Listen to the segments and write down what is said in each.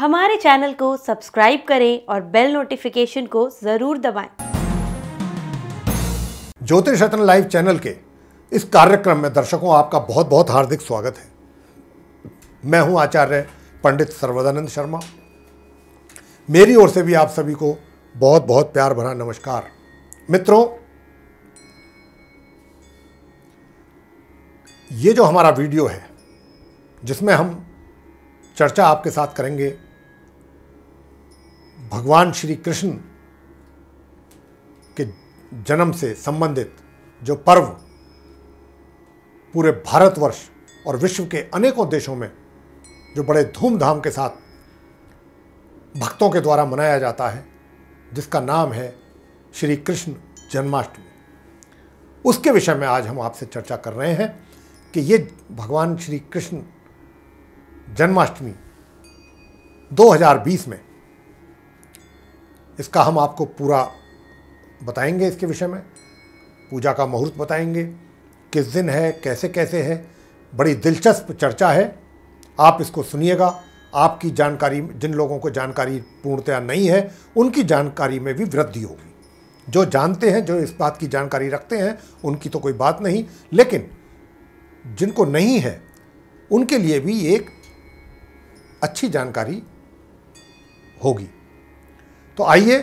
हमारे चैनल को सब्सक्राइब करें और बेल नोटिफिकेशन को ज़रूर दबाएं। ज्योतिष रत्न लाइव चैनल के इस कार्यक्रम में दर्शकों आपका बहुत बहुत हार्दिक स्वागत है। मैं हूं आचार्य पंडित सर्वदानंद शर्मा। मेरी ओर से भी आप सभी को बहुत बहुत प्यार भरा नमस्कार। मित्रों, ये जो हमारा वीडियो है जिसमें हम चर्चा आपके साथ करेंगे भगवान श्री कृष्ण के जन्म से संबंधित जो पर्व पूरे भारतवर्ष और विश्व के अनेकों देशों में जो बड़े धूमधाम के साथ भक्तों के द्वारा मनाया जाता है, जिसका नाम है श्री कृष्ण जन्माष्टमी, उसके विषय में आज हम आपसे चर्चा कर रहे हैं कि ये भगवान श्री कृष्ण जन्माष्टमी 2020 में इसका हम आपको पूरा बताएंगे। इसके विषय में पूजा का मुहूर्त बताएंगे, किस दिन है, कैसे कैसे है। बड़ी दिलचस्प चर्चा है, आप इसको सुनिएगा। आपकी जानकारी, जिन लोगों को जानकारी पूर्णतया नहीं है, उनकी जानकारी में भी वृद्धि होगी। जो जानते हैं, जो इस बात की जानकारी रखते हैं, उनकी तो कोई बात नहीं, लेकिन जिनको नहीं है उनके लिए भी एक अच्छी जानकारी होगी। तो आइए,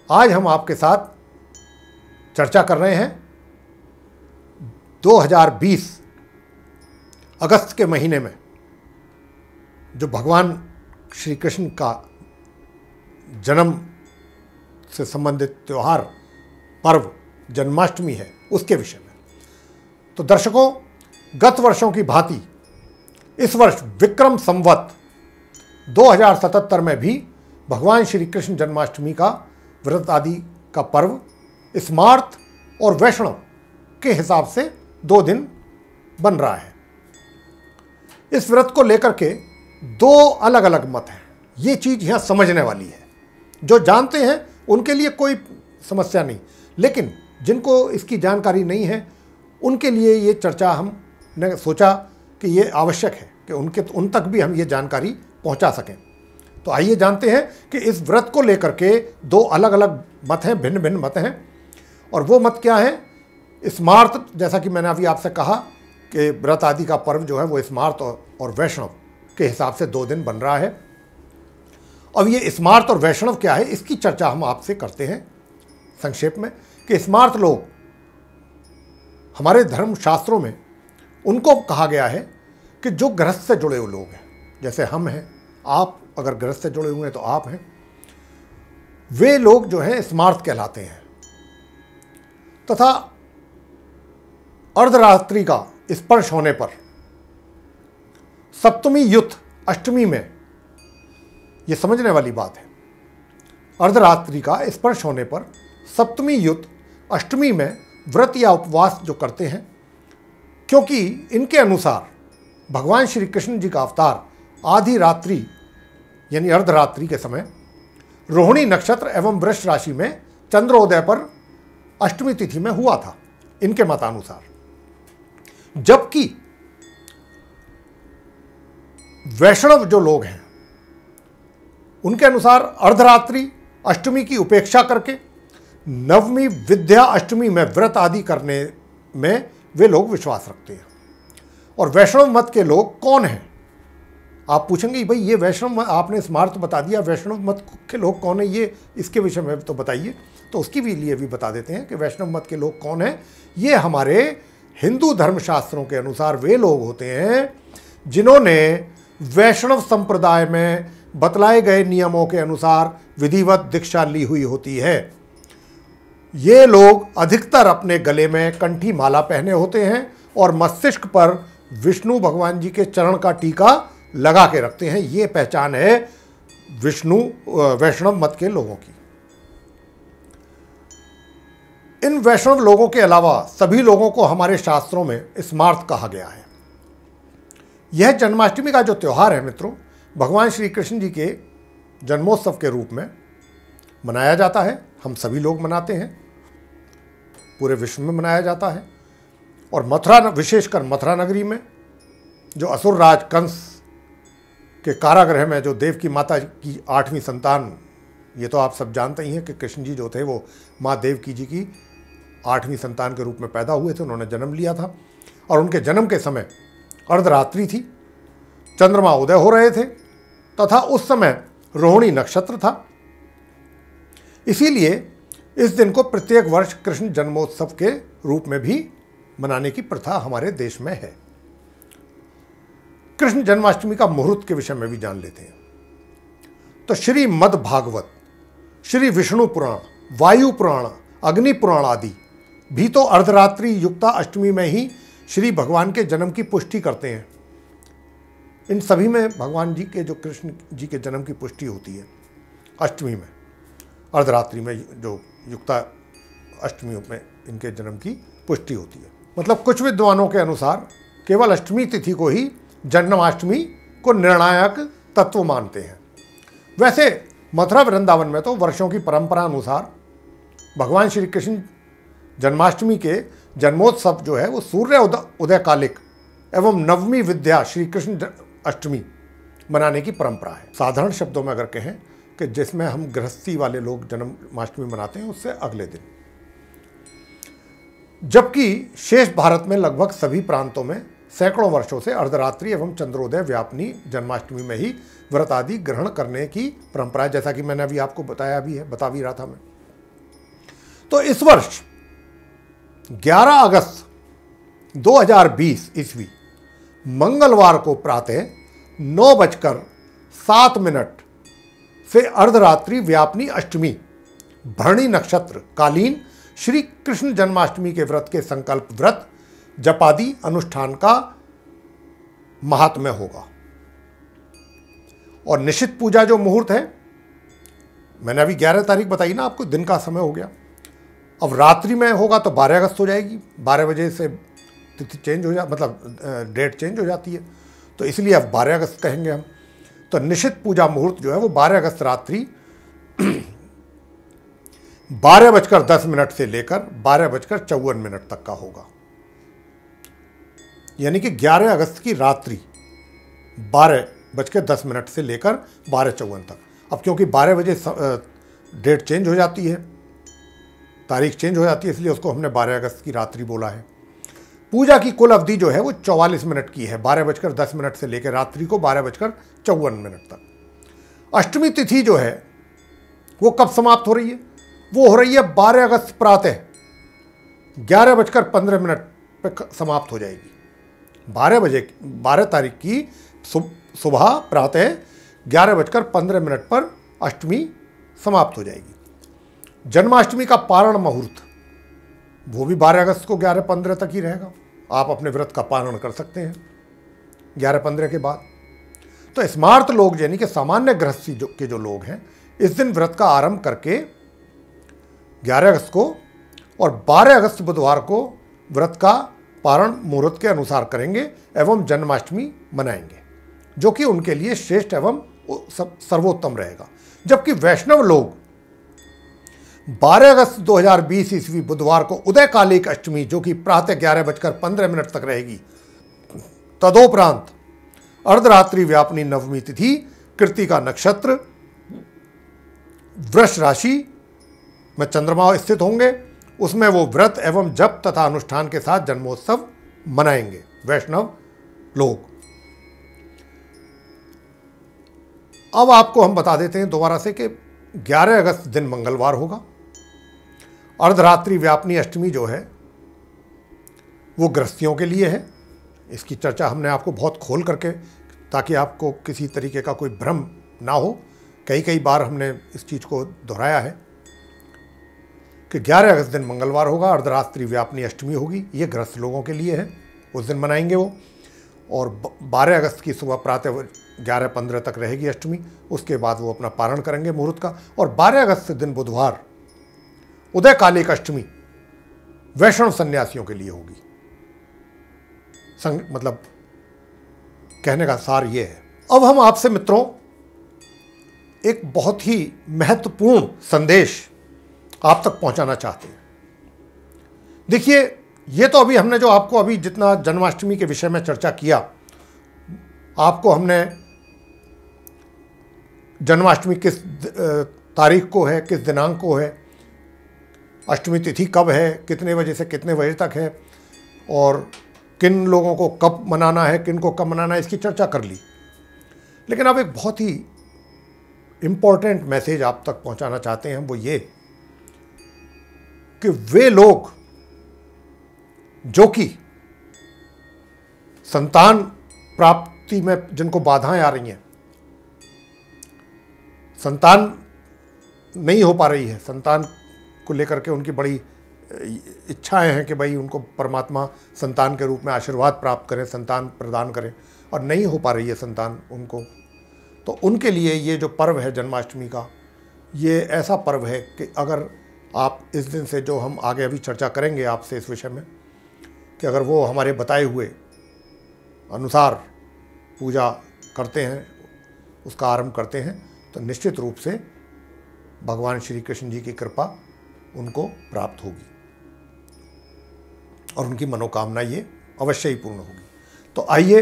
आज हम आपके साथ चर्चा कर रहे हैं 2020 अगस्त के महीने में जो भगवान श्री कृष्ण का जन्म से संबंधित त्यौहार पर्व जन्माष्टमी है, उसके विषय में। तो दर्शकों, गत वर्षों की भांति इस वर्ष विक्रम संवत 2077 में भी भगवान श्री कृष्ण जन्माष्टमी का व्रत आदि का पर्व स्मार्त और वैष्णव के हिसाब से 2 दिन बन रहा है। इस व्रत को लेकर के 2 अलग अलग मत हैं। ये चीज़ यहाँ समझने वाली है। जो जानते हैं उनके लिए कोई समस्या नहीं, लेकिन जिनको इसकी जानकारी नहीं है उनके लिए ये चर्चा हमने सोचा कि ये आवश्यक है कि उन तक भी हम ये जानकारी पहुंचा सकें। तो आइए जानते हैं कि इस व्रत को लेकर के 2 अलग अलग मत हैं, भिन्न भिन्न मत हैं। और वो मत क्या है? स्मार्त, जैसा कि मैंने अभी आपसे कहा कि व्रत आदि का पर्व जो है वो स्मार्त और वैष्णव के हिसाब से 2 दिन बन रहा है। अब ये स्मार्त और वैष्णव क्या है, इसकी चर्चा हम आपसे करते हैं संक्षेप में। कि स्मार्त लोग हमारे धर्म शास्त्रों में उनको कहा गया है कि जो गृहस्थ से जुड़े हुए लोग हैं, जैसे हम हैं, आप अगर गृहस्थ से जुड़े हुए हैं तो आप हैं, वे लोग जो हैं स्मार्त कहलाते हैं। तथा अर्धरात्रि का स्पर्श होने पर सप्तमी युत अष्टमी में, यह समझने वाली बात है, अर्धरात्रि का स्पर्श होने पर सप्तमी युत अष्टमी में व्रत या उपवास जो करते हैं, क्योंकि इनके अनुसार भगवान श्री कृष्ण जी का अवतार आधी रात्रि यानी अर्धरात्रि के समय रोहिणी नक्षत्र एवं वृष राशि में चंद्रोदय पर अष्टमी तिथि में हुआ था, इनके मतानुसार। जबकि वैष्णव जो लोग हैं उनके अनुसार अर्धरात्रि अष्टमी की उपेक्षा करके नवमी विद्या अष्टमी में व्रत आदि करने में वे लोग विश्वास रखते हैं। और वैष्णव मत के लोग कौन हैं? आप पूछेंगे भाई ये वैष्णव मत, आपने स्मार्त बता दिया, वैष्णव मत के लोग कौन है, ये इसके विषय में तो बताइए। तो उसके लिए भी बता देते हैं कि वैष्णव मत के लोग कौन हैं। ये हमारे हिंदू धर्मशास्त्रों के अनुसार वे लोग होते हैं जिन्होंने वैष्णव संप्रदाय में बतलाए गए नियमों के अनुसार विधिवत दीक्षा ली हुई होती है। ये लोग अधिकतर अपने गले में कंठी माला पहने होते हैं और मस्तिष्क पर विष्णु भगवान जी के चरण का टीका लगा के रखते हैं। ये पहचान है वैष्णव मत के लोगों की। इन वैष्णव लोगों के अलावा सभी लोगों को हमारे शास्त्रों में स्मार्त कहा गया है। यह जन्माष्टमी का जो त्यौहार है मित्रों, भगवान श्री कृष्ण जी के जन्मोत्सव के रूप में मनाया जाता है। हम सभी लोग मनाते हैं, पूरे विश्व में मनाया जाता है। और मथुरा, विशेषकर मथुरा नगरी में जो असुर राज कंस कि कारागृह में जो देव की माता की 8वीं संतान, ये तो आप सब जानते ही हैं कि कृष्ण जी जो थे वो माँ देवकी जी की 8वीं संतान के रूप में पैदा हुए थे, उन्होंने जन्म लिया था। और उनके जन्म के समय अर्धरात्रि थी, चंद्रमा उदय हो रहे थे तथा उस समय रोहिणी नक्षत्र था। इसीलिए इस दिन को प्रत्येक वर्ष कृष्ण जन्मोत्सव के रूप में भी मनाने की प्रथा हमारे देश में है। कृष्ण जन्माष्टमी का मुहूर्त के विषय में भी जान लेते हैं। तो श्री मद् भागवत, श्री विष्णु पुराण, वायु पुराण, अग्नि पुराण आदि भी तो अर्धरात्रि युक्ता अष्टमी में ही श्री भगवान के जन्म की पुष्टि करते हैं। इन सभी में भगवान जी के, जो कृष्ण जी के जन्म की पुष्टि होती है अष्टमी में, अर्धरात्रि में जो युक्ता अष्टमी में इनके जन्म की पुष्टि होती है। मतलब कुछ विद्वानों के अनुसार केवल अष्टमी तिथि को ही जन्माष्टमी को निर्णायक तत्व मानते हैं। वैसे मथुरा वृंदावन में तो वर्षों की परंपरा अनुसार भगवान श्री कृष्ण जन्माष्टमी के जन्मोत्सव जो है वो सूर्य उदयकालिक एवं नवमी विद्या श्री कृष्ण अष्टमी मनाने की परंपरा है। साधारण शब्दों में अगर कहें कि जिसमें हम गृहस्थी वाले लोग जन्माष्टमी मनाते हैं उससे अगले दिन, जबकि शेष भारत में लगभग सभी प्रांतों में सैकड़ों वर्षों से अर्धरात्रि एवं चंद्रोदय व्यापनी जन्माष्टमी में ही व्रत आदि ग्रहण करने की परंपरा है, जैसा कि मैंने अभी आपको बताया भी है, बता भी रहा था मैं। तो इस वर्ष 11 अगस्त 2020 ईस्वी मंगलवार को प्रातः 9:07 से अर्धरात्रि व्यापनी अष्टमी भरणी नक्षत्र कालीन श्री कृष्ण जन्माष्टमी के व्रत के संकल्प व्रत जपादि अनुष्ठान का महात्म्य होगा। और निश्चित पूजा जो मुहूर्त है, मैंने अभी 11 तारीख बताई ना आपको, दिन का समय हो गया। अब रात्रि में होगा तो 12 अगस्त हो जाएगी, 12 बजे से तिथि चेंज हो मतलब डेट चेंज हो जाती है, तो इसलिए अब 12 अगस्त कहेंगे हम। तो निश्चित पूजा मुहूर्त जो है वो 12 अगस्त रात्रि 12:10 से लेकर 12:54 तक का होगा। यानी कि 11 अगस्त की रात्रि 12:10 से लेकर 12:54 तक। अब क्योंकि 12 बजे डेट चेंज हो जाती है, तारीख चेंज हो जाती है, इसलिए उसको हमने 12 अगस्त की रात्रि बोला है। पूजा की कुल अवधि जो है वो 44 मिनट की है, 12:10 से लेकर रात्रि को 12:54 तक। अष्टमी तिथि जो है वो कब समाप्त हो रही है? वो हो रही है 12 अगस्त प्रातः 11:15 पर समाप्त हो जाएगी। 12 तारीख की सुबह प्रातः 11:15 पर अष्टमी समाप्त हो जाएगी। जन्माष्टमी का पारण मुहूर्त वो भी 12 अगस्त को 11:15 तक ही रहेगा। आप अपने व्रत का पारण कर सकते हैं 11:15 के बाद। तो स्मार्त लोग यानी कि सामान्य गृहस्थी के जो लोग हैं, इस दिन व्रत का आरंभ करके 11 अगस्त को और 12 अगस्त बुधवार को व्रत का पारण मुहूर्त के अनुसार करेंगे एवं जन्माष्टमी मनाएंगे, जो कि उनके लिए श्रेष्ठ एवं सर्वोत्तम रहेगा। जबकि वैष्णव लोग 12 अगस्त 2020 ईस्वी बुधवार को उदयकालिक अष्टमी, जो कि प्रातः 11:15 तक रहेगी, तदोपरांत अर्धरात्रि व्यापनी नवमी तिथि कृत्तिका नक्षत्र वृष राशि में चंद्रमा स्थित होंगे, उसमें वो व्रत एवं जप तथा अनुष्ठान के साथ जन्मोत्सव मनाएंगे वैष्णव लोग। अब आपको हम बता देते हैं दोबारा से कि 11 अगस्त दिन मंगलवार होगा। अर्धरात्रि व्यापनी अष्टमी जो है वो गृहस्थियों के लिए है। इसकी चर्चा हमने आपको बहुत खोल करके, ताकि आपको किसी तरीके का कोई भ्रम ना हो, कई बार हमने इस चीज़ को दोहराया है कि 11 अगस्त दिन मंगलवार होगा, अर्धरात्रि व्यापनी अष्टमी होगी, ये गृहस्थ लोगों के लिए है, उस दिन मनाएंगे वो। और 12 अगस्त की सुबह प्रातः 11:15 तक रहेगी अष्टमी, उसके बाद वो अपना पारण करेंगे मुहूर्त का। और 12 अगस्त दिन बुधवार उदयकालिक अष्टमी वैष्णव सन्यासियों के लिए होगी। मतलब कहने का सार ये है। अब हम आपसे मित्रों एक बहुत ही महत्वपूर्ण संदेश आप तक पहुंचाना चाहते हैं। देखिए, ये तो अभी हमने जो आपको अभी जितना जन्माष्टमी के विषय में चर्चा किया, आपको हमने जन्माष्टमी किस तारीख को है, किस दिनांक को है, अष्टमी तिथि कब है, कितने बजे से कितने बजे तक है, और किन लोगों को कब मनाना है, किन को कब मनाना है, इसकी चर्चा कर ली। लेकिन अब एक बहुत ही इम्पोर्टेंट मैसेज आप तक पहुंचाना चाहते हैं, वो ये कि वे लोग जो कि संतान प्राप्ति में जिनको बाधाएं आ रही हैं, संतान नहीं हो पा रही है, संतान को लेकर के उनकी बड़ी इच्छाएं हैं कि भाई उनको परमात्मा संतान के रूप में आशीर्वाद प्राप्त करें, संतान प्रदान करें, और नहीं हो पा रही है संतान उनको, तो उनके लिए ये जो पर्व है जन्माष्टमी का, ये ऐसा पर्व है कि अगर आप इस दिन से, जो हम आगे अभी चर्चा करेंगे आपसे इस विषय में, कि अगर वो हमारे बताए हुए अनुसार पूजा करते हैं, उसका आरंभ करते हैं, तो निश्चित रूप से भगवान श्री कृष्ण जी की कृपा उनको प्राप्त होगी और उनकी मनोकामना ये अवश्य ही पूर्ण होगी। तो आइए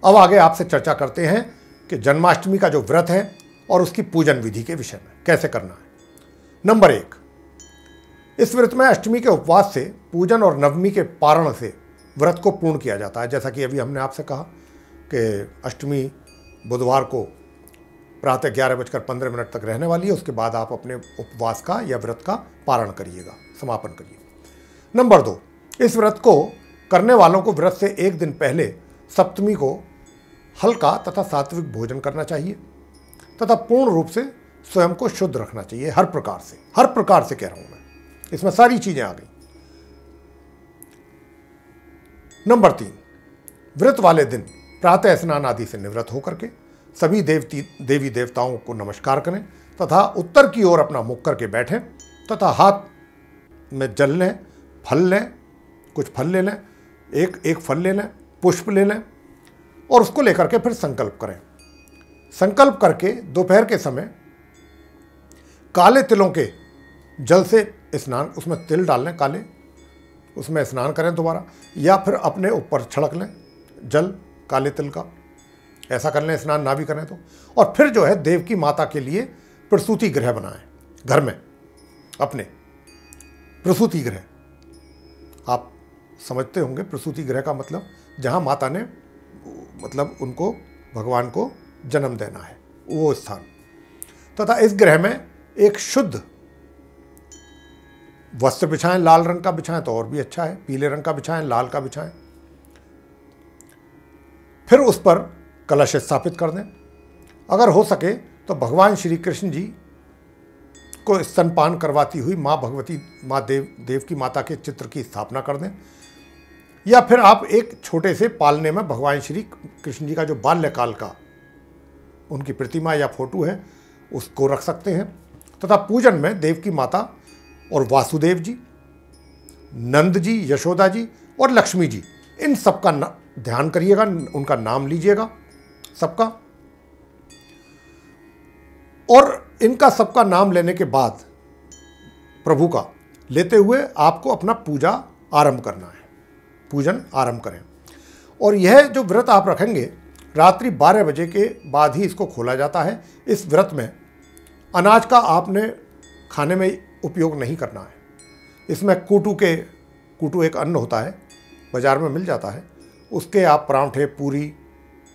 अब आगे आपसे चर्चा करते हैं कि जन्माष्टमी का जो व्रत है और उसकी पूजन विधि के विषय में कैसे करना है। नंबर 1, इस व्रत में अष्टमी के उपवास से, पूजन और नवमी के पारण से व्रत को पूर्ण किया जाता है। जैसा कि अभी हमने आपसे कहा कि अष्टमी बुधवार को प्रातः 11:15 तक रहने वाली है, उसके बाद आप अपने उपवास का या व्रत का पारण करिएगा, समापन करिए। नंबर 2, इस व्रत को करने वालों को व्रत से एक दिन पहले सप्तमी को हल्का तथा सात्विक भोजन करना चाहिए तथा पूर्ण रूप से स्वयं को शुद्ध रखना चाहिए, हर प्रकार से कह रहा हूं मैं, इसमें सारी चीजें आ गई। नंबर 3, व्रत वाले दिन प्रातः स्नान आदि से निवृत्त होकर के सभी देवी देवताओं को नमस्कार करें तथा उत्तर की ओर अपना मुख करके बैठें तथा हाथ में जल लें, फल लें, कुछ फल ले लें, एक फल ले लें, पुष्प ले लें और उसको लेकर के फिर संकल्प करें। संकल्प करके दोपहर के समय काले तिलों के जल से स्नान, उसमें तिल डाल लें काले, उसमें स्नान करें दोबारा, या फिर अपने ऊपर छिड़क लें जल काले तिल का, ऐसा कर लें स्नान ना भी करें तो। और फिर जो है देवकी माता के लिए प्रसूति गृह बनाएं घर में, अपने प्रसूति गृह, आप समझते होंगे प्रसूति गृह का मतलब जहां माता ने मतलब उनको भगवान को जन्म देना है, वो स्थान। तथा इस गृह में एक शुद्ध वस्त्र बिछाएं, लाल रंग का बिछाएं तो और भी अच्छा है, पीले रंग का बिछाएं, लाल का बिछाएं। फिर उस पर कलश स्थापित कर दें। अगर हो सके तो भगवान श्री कृष्ण जी को स्तनपान करवाती हुई माँ भगवती, माँ देवकी माता के चित्र की स्थापना कर दें, या फिर आप एक छोटे से पालने में भगवान श्री कृष्ण जी का जो बाल्यकाल का उनकी प्रतिमा या फोटो है उसको रख सकते हैं। तथा पूजन में देवकी माता और वासुदेव जी, नंद जी, यशोदा जी और लक्ष्मी जी, इन सबका ध्यान करिएगा, उनका नाम लीजिएगा सबका, और इनका सबका नाम लेने के बाद प्रभु का लेते हुए आपको अपना पूजा आरंभ करना है, पूजन आरंभ करें। और यह जो व्रत आप रखेंगे रात्रि 12 बजे के बाद ही इसको खोला जाता है। इस व्रत में अनाज का आपने खाने में उपयोग नहीं करना है। इसमें कूटू एक अन्न होता है, बाजार में मिल जाता है, उसके आप परांठे, पूरी,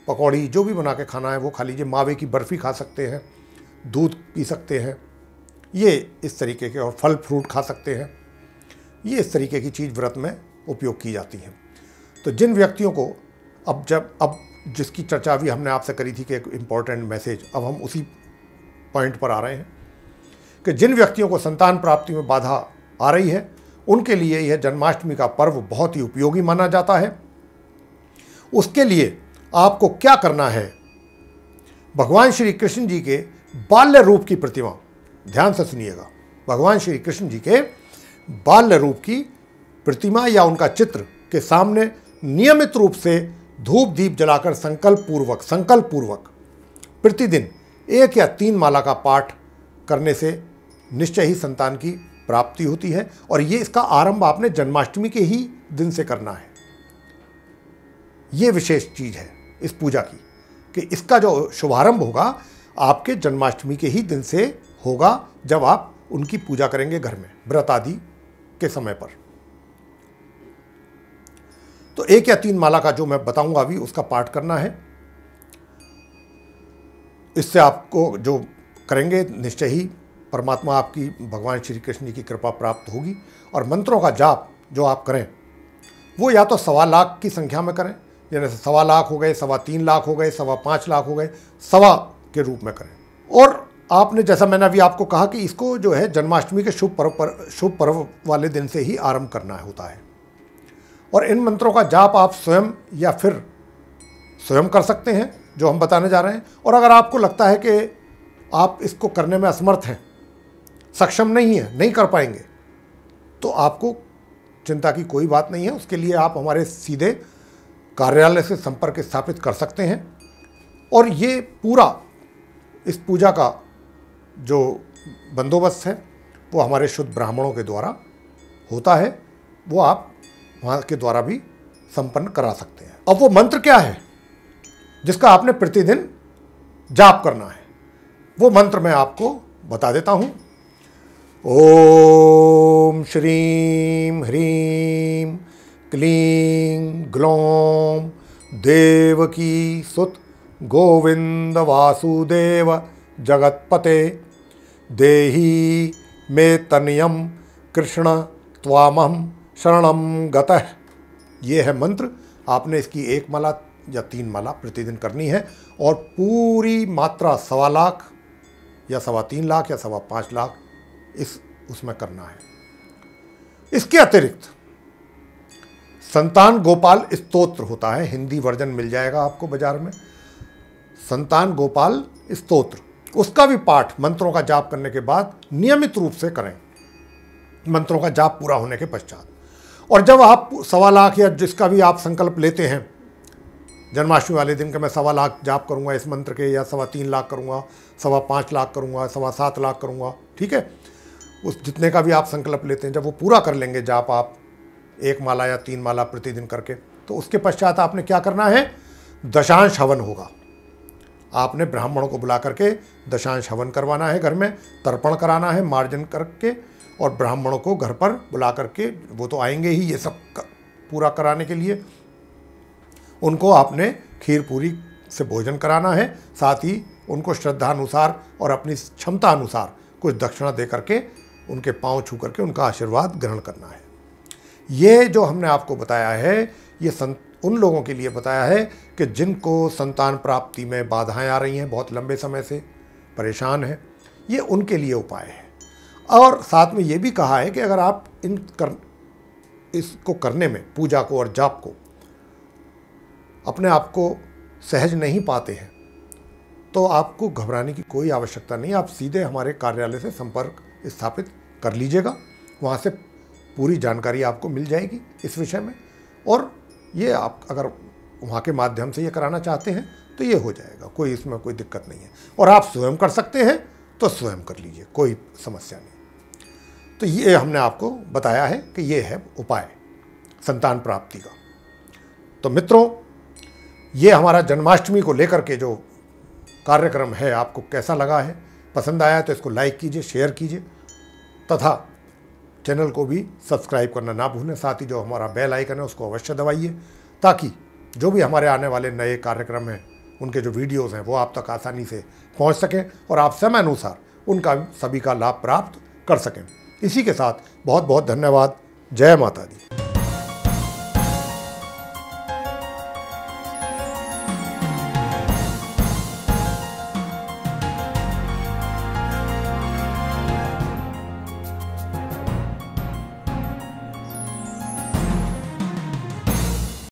पकौड़ी जो भी बना के खाना है वो खा लीजिए। मावे की बर्फ़ी खा सकते हैं, दूध पी सकते हैं, ये इस तरीके के, और फल फ्रूट खा सकते हैं। ये इस तरीके की चीज़ व्रत में उपयोग की जाती है। तो जिन व्यक्तियों को अब जिसकी चर्चा अभी हमने आपसे करी थी कि एक इम्पॉर्टेंट मैसेज, अब हम उसी पॉइंट पर आ रहे हैं कि जिन व्यक्तियों को संतान प्राप्ति में बाधा आ रही है उनके लिए यह जन्माष्टमी का पर्व बहुत ही उपयोगी माना जाता है। उसके लिए आपको क्या करना है, भगवान श्री कृष्ण जी के बाल्य रूप की प्रतिमा, ध्यान से सुनिएगा, भगवान श्री कृष्ण जी के बाल्य रूप की प्रतिमा या उनका चित्र के सामने नियमित रूप से धूप दीप जलाकर संकल्प पूर्वक प्रतिदिन 1 या 3 माला का पाठ करने से निश्चय ही संतान की प्राप्ति होती है। और ये इसका आरंभ आपने जन्माष्टमी के ही दिन से करना है। ये विशेष चीज है इस पूजा की कि इसका जो शुभारंभ होगा आपके जन्माष्टमी के ही दिन से होगा, जब आप उनकी पूजा करेंगे घर में व्रत आदि के समय पर। तो 1 या 3 माला का जो मैं बताऊंगा अभी, उसका पाठ करना है। इससे आपको जो करेंगे निश्चय ही परमात्मा आपकी, भगवान श्री कृष्ण की कृपा प्राप्त होगी। और मंत्रों का जाप जो आप करें वो या तो 1.25 लाख की संख्या में करें, जैसे 1.25 लाख हो गए, 3.25 लाख हो गए, 5.25 लाख हो गए, 1.25 के रूप में करें। और आपने, जैसा मैंने अभी आपको कहा कि इसको जो है जन्माष्टमी के शुभ पर्व वाले दिन से ही आरंभ करना होता है। और इन मंत्रों का जाप आप स्वयं या फिर स्वयं कर सकते हैं, जो हम बताने जा रहे हैं। और अगर आपको लगता है कि आप इसको करने में असमर्थ हैं, सक्षम नहीं है, नहीं कर पाएंगे, तो आपको चिंता की कोई बात नहीं है। उसके लिए आप हमारे सीधे कार्यालय से संपर्क स्थापित कर सकते हैं। और ये पूरा इस पूजा का जो बंदोबस्त है वो हमारे शुद्ध ब्राह्मणों के द्वारा होता है, वो आप वहाँ के द्वारा भी संपन्न करा सकते हैं। अब वो मंत्र क्या है जिसका आपने प्रतिदिन जाप करना है, वो मंत्र मैं आपको बता देता हूँ। ओम श्रीं ह्रीं क्लीं ग्लौं देवकी सुत गोविंद वासुदेव जगतपते देही मे तनयम कृष्ण त्वामहं शरणं गतः। ये है मंत्र। आपने इसकी 1 माला या 3 माला प्रतिदिन करनी है और पूरी मात्रा 1.25 लाख या 3.25 लाख या 5.25 लाख उसमें करना है। इसके अतिरिक्त संतान गोपाल स्तोत्र होता है, हिंदी वर्जन मिल जाएगा आपको बाजार में, संतान गोपाल स्तोत्र, उसका भी पाठ मंत्रों का जाप करने के बाद नियमित रूप से करें, मंत्रों का जाप पूरा होने के पश्चात। और जब आप 1.25 लाख या जिसका भी आप संकल्प लेते हैं जन्माष्टमी वाले दिन का, मैं 1.25 लाख जाप करूंगा इस मंत्र के, या 3.25 लाख करूंगा, 5.25 लाख करूंगा, 7.25 लाख करूंगा, ठीक है, उस जितने का भी आप संकल्प लेते हैं, जब वो पूरा कर लेंगे जाप आप 1 माला या 3 माला प्रतिदिन करके, तो उसके पश्चात आपने क्या करना है, दशांश हवन होगा। आपने ब्राह्मणों को बुला करके दशांश हवन करवाना है, घर में तर्पण कराना है मार्जन करके, और ब्राह्मणों को घर पर बुला करके, वो तो आएंगे ही ये सब पूरा कराने के लिए, उनको आपने खीर पूरी से भोजन कराना है। साथ ही उनको श्रद्धानुसार और अपनी क्षमता अनुसार कुछ दक्षिणा दे करके उनके पांव छू करके उनका आशीर्वाद ग्रहण करना है। ये जो हमने आपको बताया है, ये उन लोगों के लिए बताया है कि जिनको संतान प्राप्ति में बाधाएं आ रही हैं, बहुत लंबे समय से परेशान हैं, ये उनके लिए उपाय है। और साथ में ये भी कहा है कि अगर आप इसको करने में, पूजा को और जाप को, अपने आप को सहज नहीं पाते हैं, तो आपको घबराने की कोई आवश्यकता नहीं। आप सीधे हमारे कार्यालय से संपर्क स्थापित कर लीजिएगा, वहाँ से पूरी जानकारी आपको मिल जाएगी इस विषय में। और ये आप अगर वहाँ के माध्यम से ये कराना चाहते हैं तो ये हो जाएगा, कोई इसमें कोई दिक्कत नहीं है। और आप स्वयं कर सकते हैं तो स्वयं कर लीजिए, कोई समस्या नहीं। तो ये हमने आपको बताया है कि ये है उपाय संतान प्राप्ति का। तो मित्रों, ये हमारा जन्माष्टमी को लेकर के जो कार्यक्रम है आपको कैसा लगा है, पसंद आया तो इसको लाइक कीजिए, शेयर कीजिए, तथा चैनल को भी सब्सक्राइब करना ना भूलें। साथ ही जो हमारा बेल आइकन है उसको अवश्य दबाइए, ताकि जो भी हमारे आने वाले नए कार्यक्रम हैं, उनके जो वीडियोज़ हैं वो आप तक आसानी से पहुंच सकें और आप समय अनुसार उनका सभी का लाभ प्राप्त कर सकें। इसी के साथ बहुत बहुत धन्यवाद। जय माता दी।